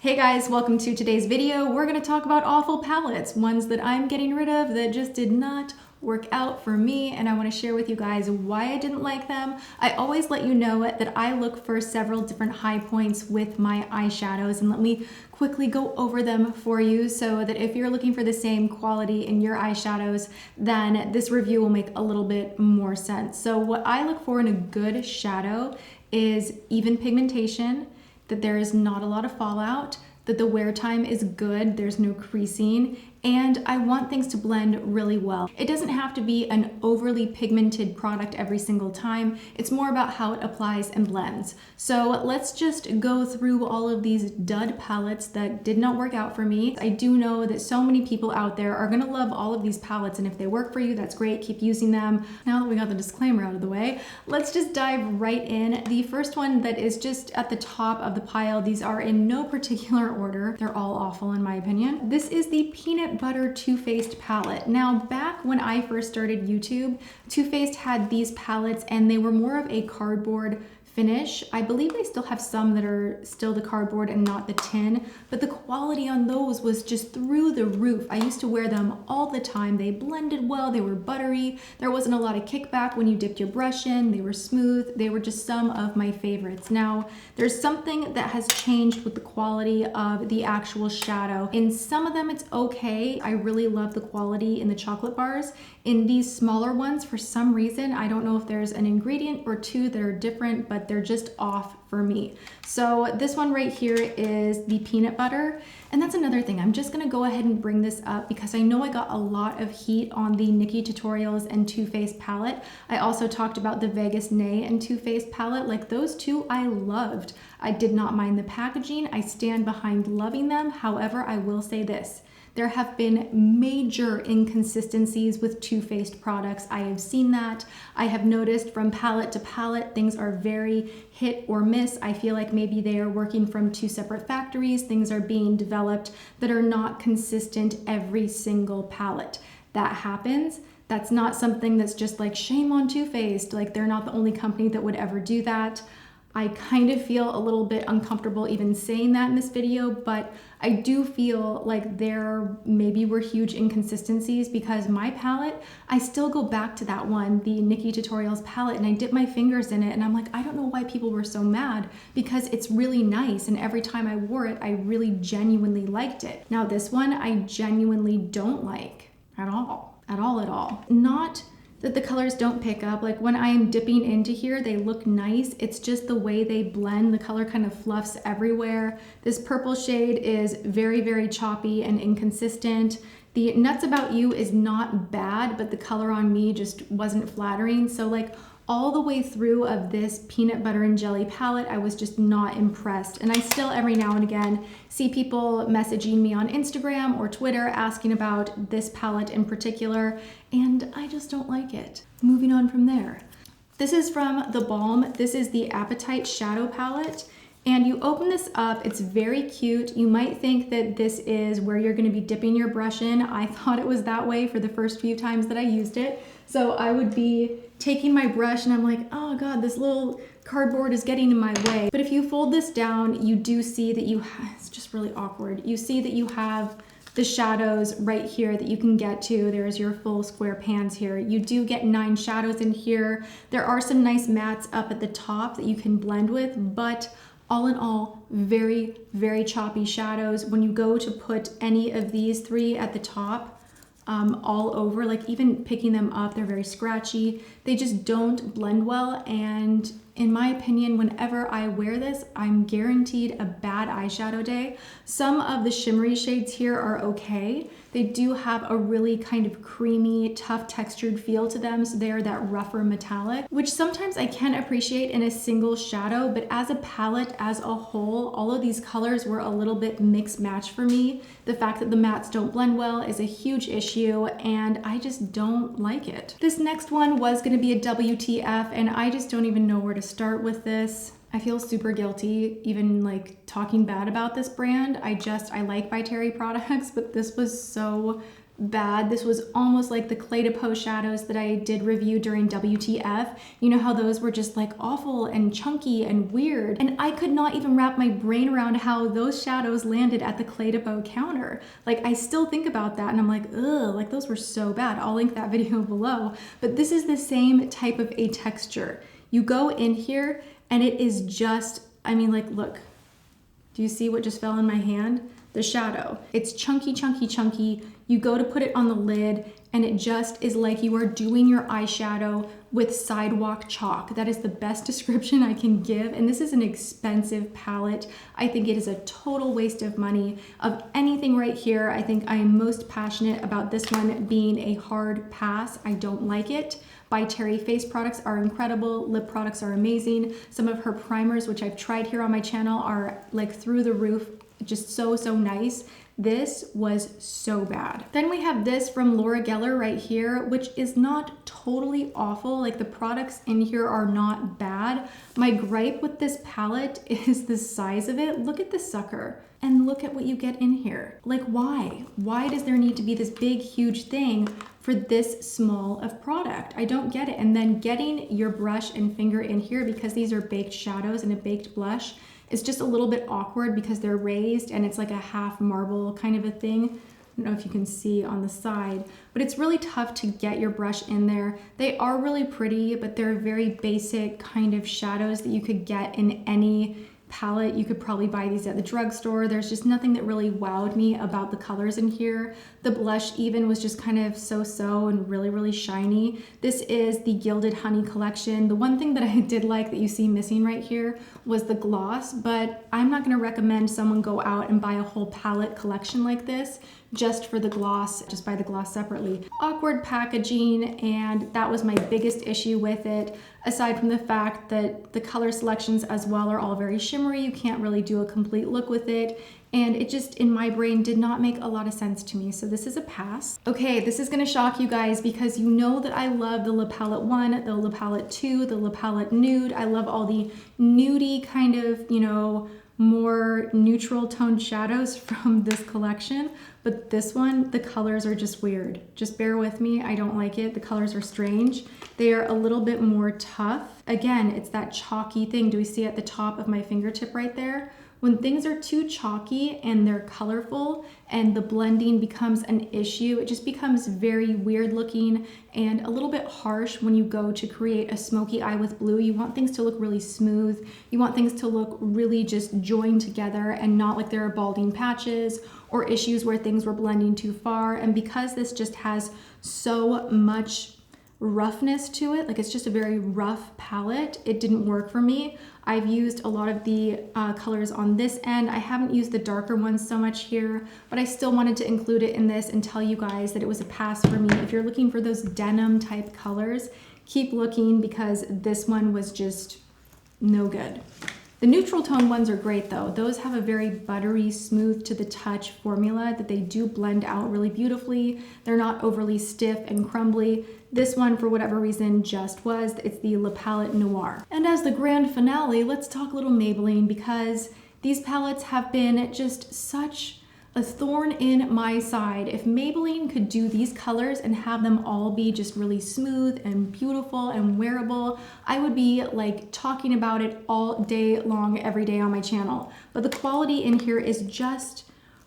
Hey guys, welcome to today's video. We're going to talk about awful palettes, ones that I'm getting rid of that just did not work out for me, and I want to share with you guys why I didn't like them. I always let you know that I look for several different high points with my eyeshadows, and let me quickly go over them for you so that if you're looking for the same quality in your eyeshadows, then this review will make a little bit more sense. So what I look for in a good shadow is even pigmentation, that there is not a lot of fallout, that the wear time is good, there's no creasing, and I want things to blend really well. It doesn't have to be an overly pigmented product every single time. It's more about how it applies and blends. So let's just go through all of these dud palettes that did not work out for me. I do know that so many people out there are gonna love all of these palettes, and if they work for you, that's great, keep using them. Now that we got the disclaimer out of the way, let's just dive right in. The first one that is just at the top of the pile, these are in no particular order. They're all awful in my opinion. This is the Peanut Butter Too Faced palette. Now, back when I first started YouTube, Too Faced had these palettes and they were more of a cardboard finish. I believe they still have some that are still the cardboard and not the tin, but the quality on those was just through the roof. I used to wear them all the time. They blended well, they were buttery, there wasn't a lot of kickback when you dipped your brush in, they were smooth, they were just some of my favorites. Now, there's something that has changed with the quality of the actual shadow. In some of them it's okay. I really love the quality in the chocolate bars. In these smaller ones, for some reason, I don't know if there's an ingredient or two that are different, but they're just off for me. So this one right here is the peanut butter. And that's another thing. I'm just gonna go ahead and bring this up because I know I got a lot of heat on the Nikkie Tutorials and Too Faced palette. I also talked about the Vegas Nay and Too Faced palette. Like those two I loved. I did not mind the packaging. I stand behind loving them. However, I will say this. There have been major inconsistencies with Too Faced products. I have seen that. I have noticed from palette to palette, things are very hit or miss. I feel like maybe they are working from two separate factories. Things are being developed that are not consistent every single palette. That happens. That's not something that's just like shame on Too Faced. Like they're not the only company that would ever do that. I kind of feel a little bit uncomfortable even saying that in this video, but I do feel like there maybe were huge inconsistencies because my palette, I still go back to that one, the Nikkie Tutorials palette, and I dip my fingers in it and I'm like, I don't know why people were so mad because it's really nice, and every time I wore it, I really genuinely liked it. Now this one, I genuinely don't like at all, at all. Not that the colors don't pick up. Like when I am dipping into here, they look nice. It's just the way they blend. The color kind of fluffs everywhere. This purple shade is very, very choppy and inconsistent. The Nuts About You is not bad, but the color on me just wasn't flattering. So like all the way through of this peanut butter and jelly palette, I was just not impressed. And I still every now and again see people messaging me on Instagram or Twitter asking about this palette in particular, and I just don't like it. Moving on from there. This is from the Balm. This is the Appetite Shadow Palette. And you open this up, it's very cute. You might think that this is where you're gonna be dipping your brush in. I thought it was that way for the first few times that I used it. So I would be taking my brush and I'm like, oh God, this little cardboard is getting in my way. But if you fold this down, you do see that it's just really awkward. You see that you have the shadows right here that you can get to. There's your full square pans here. You do get 9 shadows in here. There are some nice mattes up at the top that you can blend with, but all in all, very, very choppy shadows. When you go to put any of these 3 at the top, all over, like even picking them up, they're very scratchy. They just don't blend well, and in my opinion, whenever I wear this, I'm guaranteed a bad eyeshadow day. Some of the shimmery shades here are okay. They do have a really kind of creamy, tough textured feel to them, so they're that rougher metallic, which sometimes I can appreciate in a single shadow, but as a palette as a whole, all of these colors were a little bit mixed match for me. The fact that the mattes don't blend well is a huge issue, and I just don't like it. This next one was gonna be a WTF, and I just don't even know where to start with this. I feel super guilty even like talking bad about this brand. I like By Terry products, but this was so bad. This was almost like the Clé de Peau shadows that I did review during WTF. You know how those were just like awful and chunky and weird. And I could not even wrap my brain around how those shadows landed at the Clé de Peau counter. Like, I still think about that and I'm like, ugh, like those were so bad. I'll link that video below. But this is the same type of a texture. You go in here and it is just, I mean, like, look, do you see what just fell in my hand? The shadow. It's chunky, chunky, chunky. You go to put it on the lid and it just is like you are doing your eyeshadow with sidewalk chalk. That is the best description I can give. And this is an expensive palette. I think it is a total waste of money. Of anything right here, I think I am most passionate about this one being a hard pass. I don't like it. By Terry face products are incredible. Lip products are amazing. Some of her primers, which I've tried here on my channel, are like through the roof. Just so nice. This was so bad. Then we have this from Laura Geller right here, which is not totally awful. Like, the products in here are not bad. My gripe with this palette is the size of it. Look at this sucker and look at what you get in here. Like, why? Why does there need to be this big, huge thing for this small of product? I don't get it. And then getting your brush and finger in here, because these are baked shadows and a baked blush, it's just a little bit awkward because they're raised and it's like a half marble kind of a thing. I don't know if you can see on the side, but it's really tough to get your brush in there. They are really pretty, but they're very basic kind of shadows that you could get in any palette. You could probably buy these at the drugstore. There's just nothing that really wowed me about the colors in here. The blush even was just kind of so-so and really shiny. This is the Gilded Honey collection. The one thing that I did like that you see missing right here was the gloss, but I'm not going to recommend someone go out and buy a whole palette collection like this just for the gloss. Just buy the gloss separately. Awkward packaging, and that was my biggest issue with it, aside from the fact that the color selections as well are all very shimmery. You can't really do a complete look with it, and it just, in my brain, did not make a lot of sense to me. So this is a pass. Okay, this is gonna shock you guys because you know that I love the La Palette 1, the La Palette 2, the La Palette Nude. I love all the nudie kind of, you know, more neutral toned shadows from this collection. But this one, the colors are just weird. Just bear with me, I don't like it. The colors are strange. They are a little bit more tough. Again, it's that chalky thing. Do we see at the top of my fingertip right there? When things are too chalky and they're colorful and the blending becomes an issue, it just becomes very weird looking and a little bit harsh when you go to create a smoky eye with blue. You want things to look really smooth. You want things to look really just joined together and not like there are balding patches or issues where things were blending too far. And because this just has so much roughness to it, like it's just a very rough palette, it didn't work for me. I've used a lot of the colors on this end. I haven't used the darker ones so much here, but I still wanted to include it in this and tell you guys that it was a pass for me. If you're looking for those denim type colors, keep looking because this one was just no good. The neutral tone ones are great though. Those have a very buttery, smooth to the touch formula that they do blend out really beautifully. They're not overly stiff and crumbly. This one, for whatever reason, just was. It's the La Palette Noir. And as the grand finale, let's talk a little Maybelline because these palettes have been just such a thorn in my side. If Maybelline could do these colors and have them all be just really smooth and beautiful and wearable, I would be like talking about it all day long, every day on my channel. But the quality in here is just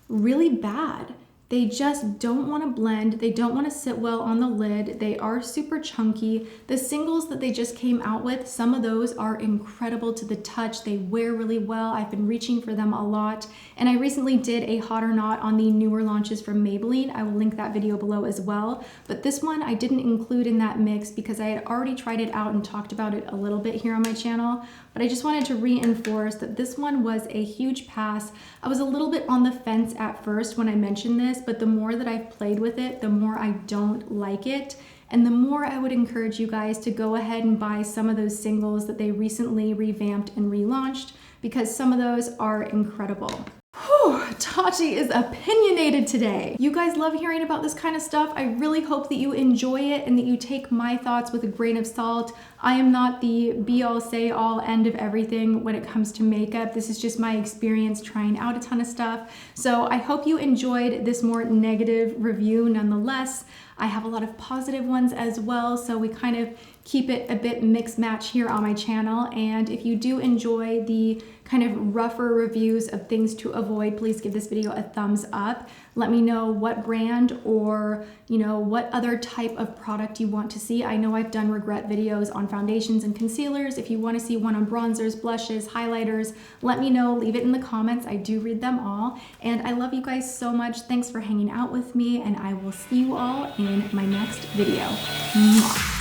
really bad. They just don't want to blend. They don't want to sit well on the lid. They are super chunky. The singles that they just came out with, some of those are incredible to the touch. They wear really well. I've been reaching for them a lot. And I recently did a hot or not on the newer launches from Maybelline. I will link that video below as well. But this one I didn't include in that mix because I had already tried it out and talked about it a little bit here on my channel. But I just wanted to reinforce that this one was a huge pass. I was a little bit on the fence at first when I mentioned this, but the more that I've played with it, the more I don't like it. And the more I would encourage you guys to go ahead and buy some of those singles that they recently revamped and relaunched because some of those are incredible. Whew. Whew, Tati is opinionated today. You guys love hearing about this kind of stuff. I really hope that you enjoy it and that you take my thoughts with a grain of salt. I am not the be-all, say-all, end of everything when it comes to makeup. This is just my experience trying out a ton of stuff. So I hope you enjoyed this more negative review nonetheless. I have a lot of positive ones as well, so we kind of keep it a bit mixed match here on my channel. And if you do enjoy the kind of rougher reviews of things to avoid, please give this video a thumbs up. Let me know what brand or, you know, what other type of product you want to see. I know I've done regret videos on foundations and concealers. If you want to see one on bronzers, blushes, highlighters, let me know. Leave it in the comments. I do read them all. And I love you guys so much. Thanks for hanging out with me, and I will see you all in my next video. Mwah.